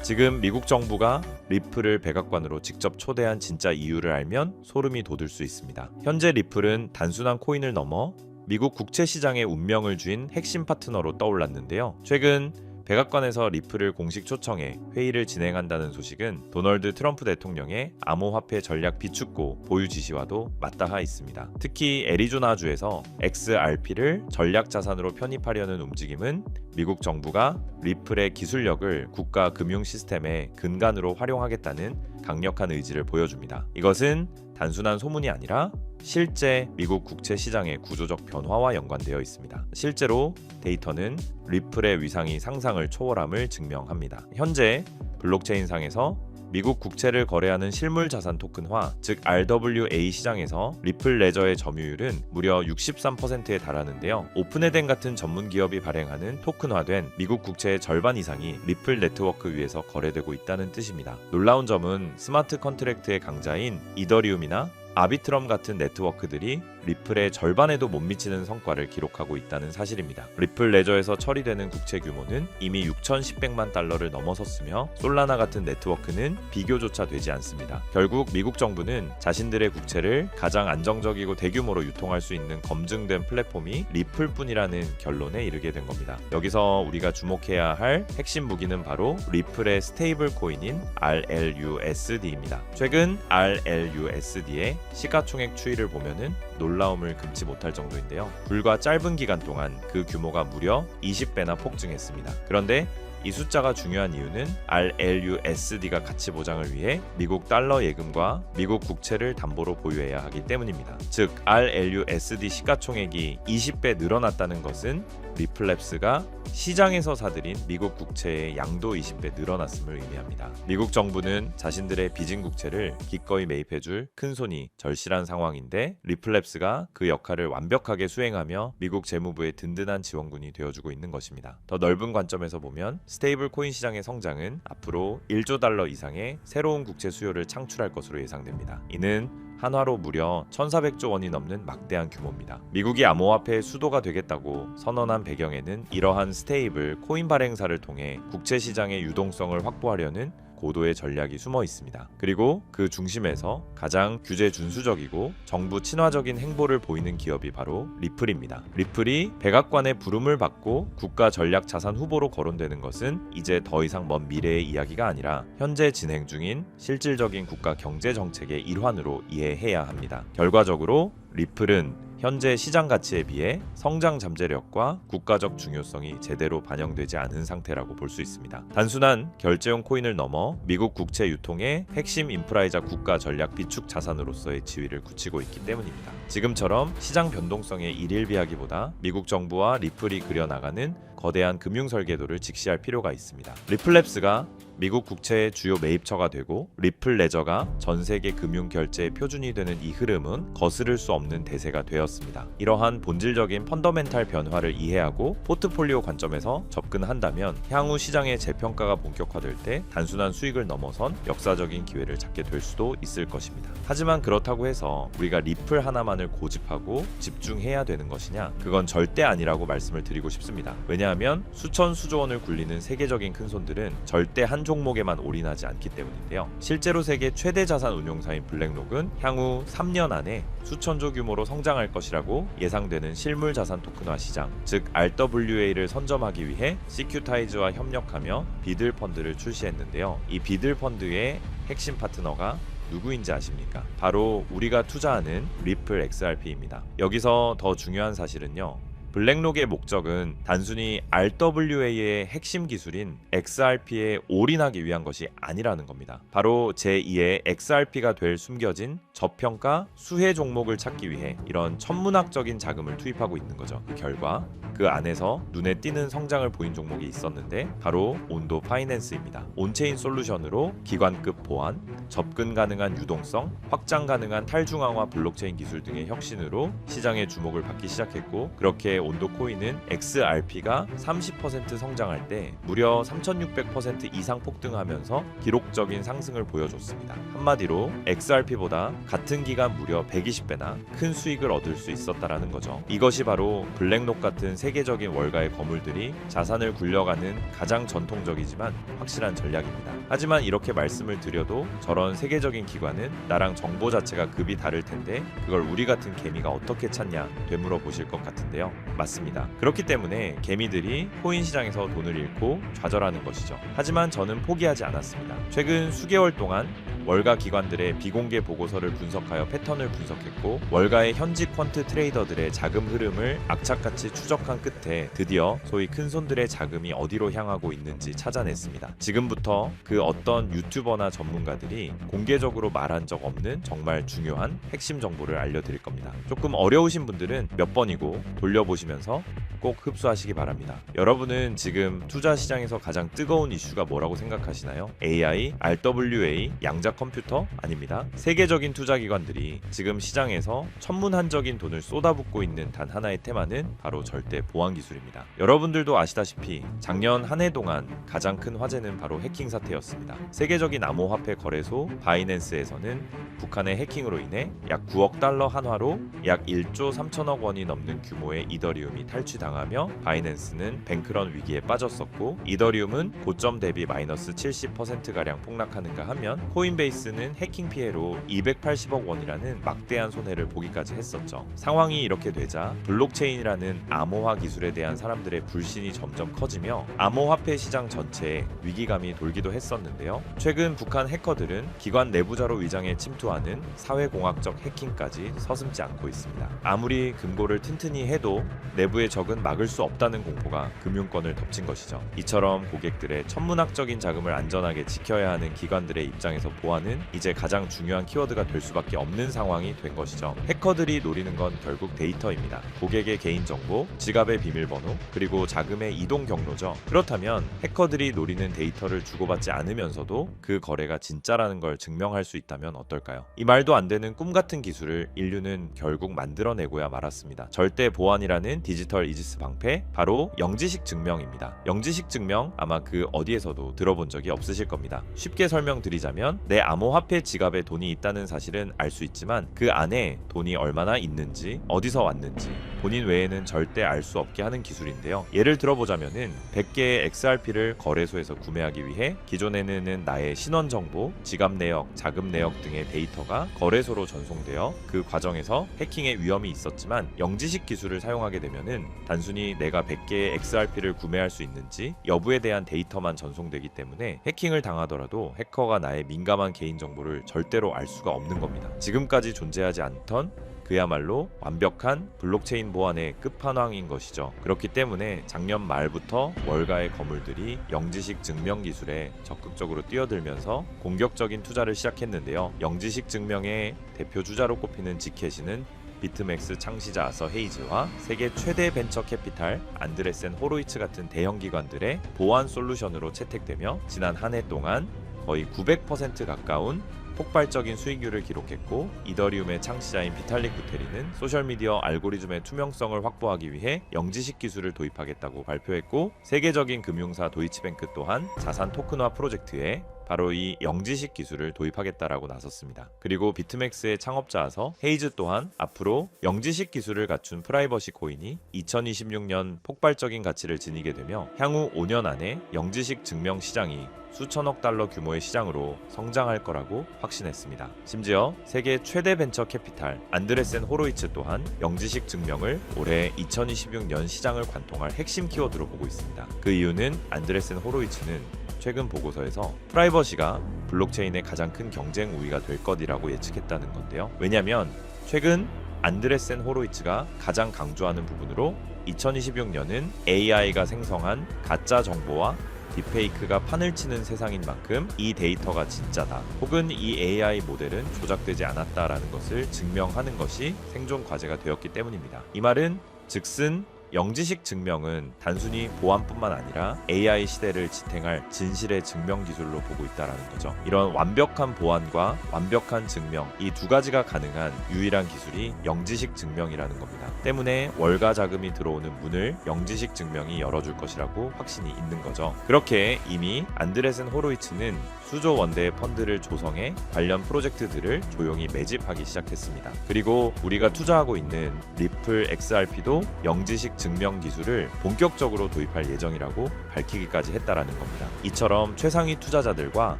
지금 미국 정부가 리플을 백악관으로 직접 초대한 진짜 이유를 알면 소름이 돋을 수 있습니다. 현재 리플은 단순한 코인을 넘어 미국 국채 시장의 운명을 쥔 핵심 파트너로 떠올랐는데요. 최근 백악관에서 리플을 공식 초청해 회의를 진행한다는 소식은 도널드 트럼프 대통령의 암호화폐 전략 비축고 보유 지시와도 맞닿아 있습니다. 특히 애리조나주에서 XRP를 전략 자산으로 편입하려는 움직임은 미국 정부가 리플의 기술력을 국가 금융 시스템의 근간으로 활용하겠다는 강력한 의지를 보여줍니다. 이것은 단순한 소문이 아니라 실제 미국 국채 시장의 구조적 변화와 연관되어 있습니다. 실제로 데이터는 리플의 위상이 상상을 초월함을 증명합니다. 현재 블록체인상에서 미국 국채를 거래하는 실물 자산 토큰화, 즉 RWA 시장에서 리플 레저의 점유율은 무려 63%에 달하는데요. 오픈에덴 같은 전문 기업이 발행하는 토큰화된 미국 국채의 절반 이상이 리플 네트워크 위에서 거래되고 있다는 뜻입니다. 놀라운 점은 스마트 컨트랙트의 강자인 이더리움이나 아비트럼 같은 네트워크들이 리플의 절반에도 못 미치는 성과를 기록하고 있다는 사실입니다. 리플 레저에서 처리되는 국채 규모는 이미 6,100만 달러를 넘어섰으며 솔라나 같은 네트워크는 비교조차 되지 않습니다. 결국 미국 정부는 자신들의 국채를 가장 안정적이고 대규모로 유통할 수 있는 검증된 플랫폼이 리플뿐이라는 결론에 이르게 된 겁니다. 여기서 우리가 주목해야 할 핵심 무기는 바로 리플의 스테이블 코인인 RLUSD입니다. 최근 RLUSD의 시가총액 추이를 보면은 놀라움을 금치 못할 정도인데요. 불과 짧은 기간 동안 그 규모가 무려 20배나 폭증했습니다. 그런데 이 숫자가 중요한 이유는 RLUSD가 가치 보장을 위해 미국 달러 예금과 미국 국채를 담보로 보유해야 하기 때문입니다. 즉 RLUSD 시가총액이 20배 늘어났다는 것은 리플랩스가 시장에서 사들인 미국 국채의 양도 20배 늘어났음을 의미합니다. 미국 정부는 자신들의 빚진 국채를 기꺼이 매입해줄 큰손이 절실한 상황인데 리플랩스가 그 역할을 완벽하게 수행하며 미국 재무부의 든든한 지원군이 되어주고 있는 것입니다. 더 넓은 관점에서 보면 스테이블 코인 시장의 성장은 앞으로 1조 달러 이상의 새로운 국채 수요를 창출할 것으로 예상됩니다. 이는 한화로 무려 1,400조 원이 넘는 막대한 규모입니다. 미국이 암호화폐의 수도가 되겠다고 선언한 배경에는 이러한 스테이블 코인 발행사를 통해 국채 시장의 유동성을 확보하려는 고도의 전략이 숨어 있습니다. 그리고 그 중심에서 가장 규제 준수적이고 정부 친화적인 행보를 보이는 기업이 바로 리플입니다. 리플이 백악관의 부름을 받고 국가 전략 자산 후보로 거론되는 것은 이제 더 이상 먼 미래의 이야기가 아니라 현재 진행 중인 실질적인 국가 경제 정책의 일환으로 이해해야 합니다. 결과적으로 리플은 현재 시장 가치에 비해 성장 잠재력과 국가적 중요성이 제대로 반영되지 않은 상태라고 볼 수 있습니다. 단순한 결제용 코인을 넘어 미국 국채 유통의 핵심 인프라이자 국가 전략 비축 자산으로서의 지위를 굳히고 있기 때문입니다. 지금처럼 시장 변동성의 일일비하기보다 미국 정부와 리플이 그려나가는 거대한 금융 설계도를 직시할 필요가 있습니다. 리플랩스가 미국 국채의 주요 매입처가 되고 리플 레저가 전 세계 금융 결제의 표준이 되는 이 흐름은 거스를 수 없는 대세가 되었습니다. 이러한 본질적인 펀더멘탈 변화를 이해하고 포트폴리오 관점에서 접근한다면 향후 시장의 재평가가 본격화될 때 단순한 수익을 넘어선 역사적인 기회를 찾게 될 수도 있을 것입니다. 하지만 그렇다고 해서 우리가 리플 하나만을 고집하고 집중해야 되는 것이냐? 그건 절대 아니라고 말씀을 드리고 싶습니다. 왜냐하면 수천 수조 원을 굴리는 세계적인 큰손들은 절대 한 종목에만 올인하지 않기 때문인데요. 실제로 세계 최대 자산 운용사인 블랙록은 향후 3년 안에 수천조 규모로 성장할 것이라고 예상되는 실물 자산 토큰화 시장, 즉 RWA를 선점하기 위해 시큐타이즈와 협력하며 비들 펀드를 출시했는데요. 이 비들 펀드의 핵심 파트너가 누구인지 아십니까? 바로 우리가 투자하는 리플 XRP입니다. 여기서 더 중요한 사실은요. 블랙록의 목적은 단순히 RWA의 핵심 기술인 XRP에 올인하기 위한 것이 아니라는 겁니다. 바로 제2의 XRP가 될 숨겨진 저평가 수혜 종목을 찾기 위해 이런 천문학적인 자금을 투입하고 있는 거죠. 그 결과 그 안에서 눈에 띄는 성장을 보인 종목이 있었는데 바로 온도 파이낸스입니다. 온체인 솔루션으로 기관급 보안, 접근 가능한 유동성, 확장 가능한 탈중앙화 블록체인 기술 등의 혁신으로 시장의 주목을 받기 시작했고, 그렇게 온도 코인은 XRP가 30% 성장할 때 무려 3600% 이상 폭등하면서 기록적인 상승을 보여줬습니다. 한마디로 XRP보다 같은 기간 무려 120배나 큰 수익을 얻을 수 있었다라는 거죠. 이것이 바로 블랙록 같은 세계적인 월가의 거물들이 자산을 굴려가는 가장 전통적이지만 확실한 전략입니다. 하지만 이렇게 말씀을 드려도 저런 세계적인 기관은 나랑 정보 자체가 급이 다를 텐데 그걸 우리 같은 개미가 어떻게 찾냐 되물어 보실 것 같은데요. 맞습니다. 그렇기 때문에 개미들이 코인 시장에서 돈을 잃고 좌절하는 것이죠. 하지만 저는 포기하지 않았습니다. 최근 수개월 동안 월가 기관들의 비공개 보고서를 분석하여 패턴을 분석했고 월가의 현지 퀀트 트레이더들의 자금 흐름을 악착같이 추적한 끝에 드디어 소위 큰손들의 자금이 어디로 향하고 있는지 찾아냈습니다. 지금부터 그 어떤 유튜버나 전문가들이 공개적으로 말한 적 없는 정말 중요한 핵심 정보를 알려드릴 겁니다. 조금 어려우신 분들은 몇 번이고 돌려보시면서 꼭 흡수하시기 바랍니다. 여러분은 지금 투자 시장에서 가장 뜨거운 이슈가 뭐라고 생각하시나요? AI, RWA, 양자 컴퓨터? 아닙니다. 세계적인 투자 기관들이 지금 시장에서 천문한적인 돈을 쏟아붓고 있는 단 하나의 테마는 바로 절대 보안 기술입니다. 여러분들도 아시다시피 작년 한 해 동안 가장 큰 화제는 바로 해킹 사태였습니다. 세계적인 암호화폐 거래소 바이낸스에서는 북한의 해킹으로 인해 약 9억 달러 한화로 약 1조 3천억 원이 넘는 규모의 이더리움이 탈취당하며 바이낸스는 뱅크런 위기에 빠졌었고 이더리움은 고점 대비 마이너스 70%가량 폭락하는가 하면 코인베이스는 해킹 피해로 280억 원이라는 막대한 손해를 보기까지 했었죠. 상황이 이렇게 되자 블록체인이라는 암호화 기술에 대한 사람들의 불신이 점점 커지며 암호화폐 시장 전체에 위기감이 돌기도 했었는데요. 최근 북한 해커들은 기관 내부자로 위장해 침투하는 사회공학적 해킹까지 서슴지 않고 있습니다. 아무리 금고를 튼튼히 해도 내부의 적은 막을 수 없다는 공포가 금융권을 덮친 것이죠. 이처럼 고객들의 천문학적인 자금을 안전하게 지켜야 하는 기관들의 입장에서 보안은 이제 가장 중요한 키워드가 될 수밖에 없는 상황이 된 것이죠. 해커들이 노리는 건 결국 데이터입니다. 고객의 개인정보, 지갑의 비밀번호, 그리고 자금의 이동 경로죠. 그렇다면 해커들이 노리는 데이터를 주고받지 않으면서도 그 거래가 진짜라는 걸 증명할 수 있다면 어떨까요? 이 말도 안 되는 꿈 같은 기술을 인류는 결국 만들어내고야 말았습니다. 절대 보안이라는 디지털 이지스 방패, 바로 영지식 증명입니다. 영지식 증명 아마 그 어디에서도 들어본 적이 없으실 겁니다. 쉽게 설명드리자면 내 암호화폐 지갑에 돈이 있다는 사실은 알 수 있지만 그 안에 돈이 얼마나 있는지, 어디서 왔는지 본인 외에는 절대 알 수 없게 하는 기술인데요. 예를 들어보자면은 100개의 XRP를 거래소에서 구매하기 위해 기존에는 나의 신원 정보, 지갑 내역, 자금 내역 등의 데이터가 거래소로 전송되어 그 과정에서 해킹의 위험이 있었지만 영지식 기술을 사용하게 되면은 단순히 내가 100개의 XRP를 구매할 수 있는지 여부에 대한 데이터만 전송되기 때문에 해킹을 당하더라도 해커가 나의 민감한 개인정보를 절대로 알 수가 없는 겁니다. 지금까지 존재하지 않던 그야말로 완벽한 블록체인 보안의 끝판왕인 것이죠. 그렇기 때문에 작년 말부터 월가의 거물들이 영지식 증명 기술에 적극적으로 뛰어들면서 공격적인 투자를 시작했는데요. 영지식 증명의 대표 주자로 꼽히는 지켓이는 비트맥스 창시자 아서 헤이즈와 세계 최대 벤처 캐피탈 안드레센 호로이츠 같은 대형 기관들의 보안 솔루션으로 채택되며 지난 한 해 동안 거의 900% 가까운 폭발적인 수익률을 기록했고 이더리움의 창시자인 비탈릭 부테리는 소셜미디어 알고리즘의 투명성을 확보하기 위해 영지식 기술을 도입하겠다고 발표했고 세계적인 금융사 도이치뱅크 또한 자산 토큰화 프로젝트에 바로 이 영지식 기술을 도입하겠다라고 나섰습니다. 그리고 비트맥스의 창업자아서 헤이즈 또한 앞으로 영지식 기술을 갖춘 프라이버시 코인이 2026년 폭발적인 가치를 지니게 되며 향후 5년 안에 영지식 증명 시장이 수천억 달러 규모의 시장으로 성장할 거라고 확신했습니다. 심지어 세계 최대 벤처 캐피탈 안드레센 호로이츠 또한 영지식 증명을 올해 2026년 시장을 관통할 핵심 키워드로 보고 있습니다. 그 이유는 안드레센 호로이츠는 최근 보고서에서 프라이버시가 블록체인의 가장 큰 경쟁 우위가 될 것이라고 예측했다는 건데요. 왜냐하면 최근 안드레센 호로이츠가 가장 강조하는 부분으로 2026년은 AI가 생성한 가짜 정보와 딥페이크가 판을 치는 세상인 만큼 이 데이터가 진짜다 혹은 이 AI 모델은 조작되지 않았다라는 것을 증명하는 것이 생존 과제가 되었기 때문입니다. 이 말은 즉슨 영지식 증명은 단순히 보안뿐만 아니라 AI 시대를 지탱할 진실의 증명 기술로 보고 있다라는 거죠. 이런 완벽한 보안과 완벽한 증명, 이 두 가지가 가능한 유일한 기술이 영지식 증명이라는 겁니다. 때문에 월가 자금이 들어오는 문을 영지식 증명이 열어줄 것이라고 확신이 있는 거죠. 그렇게 이미 안드레센 호로이츠는 수조 원대의 펀드를 조성해 관련 프로젝트들을 조용히 매집하기 시작했습니다. 그리고 우리가 투자하고 있는 리플 XRP도 영지식 증명 기술을 본격적으로 도입할 예정이라고 밝히기까지 했다라는 겁니다. 이처럼 최상위 투자자들과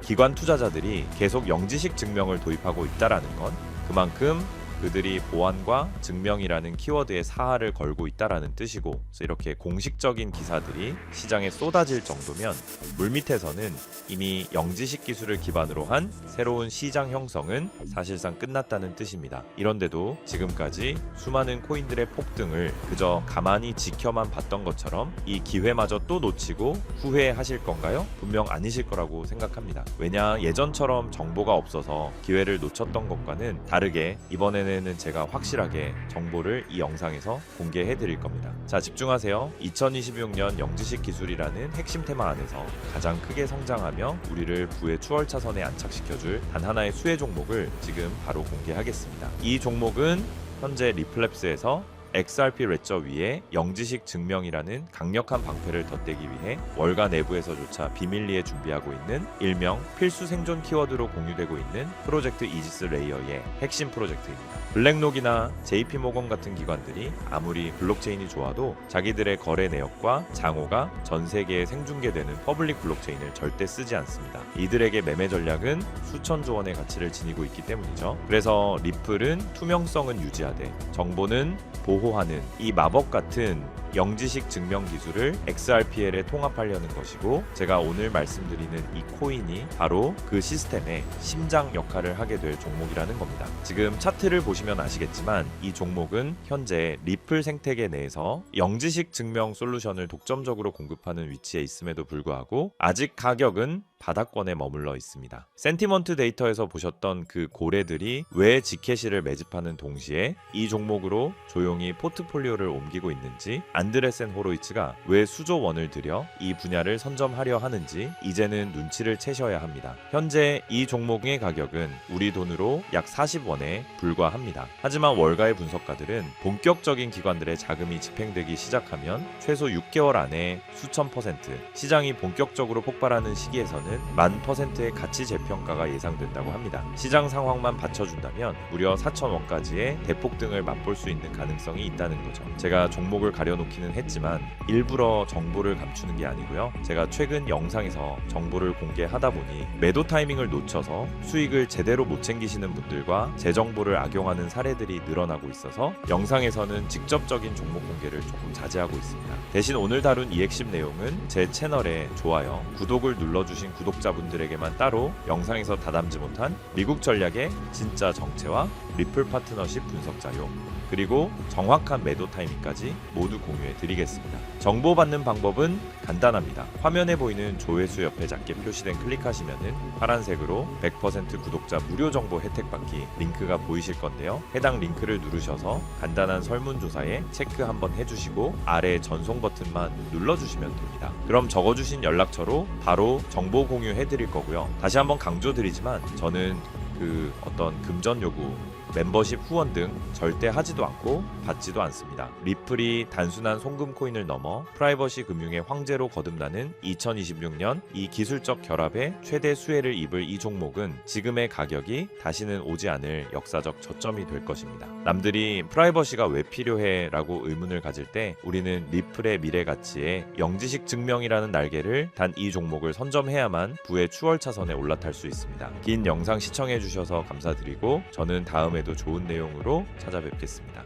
기관 투자자들이 계속 영지식 증명을 도입하고 있다라는 건 그만큼 그들이 보안과 증명이라는 키워드에 사활을 걸고 있다라는 뜻이고, 그래서 이렇게 공식적인 기사들이 시장에 쏟아질 정도면 물밑에서는 이미 영지식 기술을 기반으로 한 새로운 시장 형성은 사실상 끝났다는 뜻입니다. 이런데도 지금까지 수많은 코인들의 폭등을 그저 가만히 지켜만 봤던 것처럼 이 기회마저 또 놓치고 후회하실 건가요? 분명 아니실 거라고 생각합니다. 왜냐, 예전처럼 정보가 없어서 기회를 놓쳤던 것과는 다르게 이번에는 제가 확실하게 정보를 이 영상에서 공개해 드릴 겁니다. 자, 집중하세요. 2026년 영지식 기술이라는 핵심 테마 안에서 가장 크게 성장하며 우리를 부의 추월차선에 안착시켜줄 단 하나의 수혜 종목을 지금 바로 공개하겠습니다. 이 종목은 현재 리플랩스에서 XRP 레저 위에 영지식 증명이라는 강력한 방패를 덧대기 위해 월가 내부에서조차 비밀리에 준비하고 있는 일명 필수 생존 키워드로 공유되고 있는 프로젝트 이지스 레이어의 핵심 프로젝트입니다. 블랙록이나 JP모건 같은 기관들이 아무리 블록체인이 좋아도 자기들의 거래 내역과 장호가 전 세계에 생중계되는 퍼블릭 블록체인을 절대 쓰지 않습니다. 이들에게 매매 전략은 수천조 원의 가치를 지니고 있기 때문이죠. 그래서 리플은 투명성은 유지하되 정보는 보호하는 이 마법 같은 영지식 증명 기술을 XRPL에 통합하려는 것이고, 제가 오늘 말씀드리는 이 코인이 바로 그 시스템의 심장 역할을 하게 될 종목이라는 겁니다. 지금 차트를 보시면 아시겠지만 이 종목은 현재 리플 생태계 내에서 영지식 증명 솔루션을 독점적으로 공급하는 위치에 있음에도 불구하고 아직 가격은 바닥권에 머물러 있습니다. 센티먼트 데이터에서 보셨던 그 고래들이 왜 지캐시를 매집하는 동시에 이 종목으로 조용히 포트폴리오를 옮기고 있는지, 안드레센 호로이츠가 왜 수조 원을 들여 이 분야를 선점하려 하는지 이제는 눈치를 채셔야 합니다. 현재 이 종목의 가격은 우리 돈으로 약 40원에 불과합니다. 하지만 월가의 분석가들은 본격적인 기관들의 자금이 집행되기 시작하면 최소 6개월 안에 수천 %, 시장이 본격적으로 폭발하는 시기에서는 10,000%의 가치 재평가가 예상된다고 합니다. 시장 상황만 받쳐준다면 무려 4,000원까지의 대폭등을 맛볼 수 있는 가능성이 있다는 거죠. 제가 종목을 가려놓기는 했지만 일부러 정보를 감추는 게 아니고요. 제가 최근 영상에서 정보를 공개하다 보니 매도 타이밍을 놓쳐서 수익을 제대로 못 챙기시는 분들과 제 정보를 악용하는 사례들이 늘어나고 있어서 영상에서는 직접적인 종목 공개를 조금 자제하고 있습니다. 대신 오늘 다룬 이 핵심 내용은 제 채널에 좋아요, 구독을 눌러주신 구독자분들에게만 따로 영상에서 다담지 못한 미국 전략의 진짜 정체와 리플 파트너십 분석 자료, 그리고 정확한 매도 타이밍까지 모두 공유해 드리겠습니다. 정보 받는 방법은 간단합니다. 화면에 보이는 조회수 옆에 작게 표시된 클릭하시면은 파란색으로 100% 구독자 무료 정보 혜택 받기 링크가 보이실 건데요. 해당 링크를 누르셔서 간단한 설문조사에 체크 한번 해주시고 아래 전송 버튼만 눌러주시면 됩니다. 그럼 적어주신 연락처로 바로 정보 공유해 드릴 거고요. 다시 한번 강조드리지만 저는 그 어떤 금전 요구, 멤버십 후원 등 절대 하지도 않고 받지도 않습니다. 리플이 단순한 송금 코인을 넘어 프라이버시 금융의 황제로 거듭나는 2026년 이 기술적 결합에 최대 수혜를 입을 이 종목은 지금의 가격이 다시는 오지 않을 역사적 저점이 될 것입니다. 남들이 프라이버시가 왜 필요해? 라고 의문을 가질 때 우리는 리플의 미래 가치에 영지식 증명이라는 날개를 단 이 종목을 선점해야만 부의 추월차선에 올라탈 수 있습니다. 긴 영상 시청해 주셔서 감사드리고 저는 다음에도 좋은 내용으로 찾아뵙겠습니다.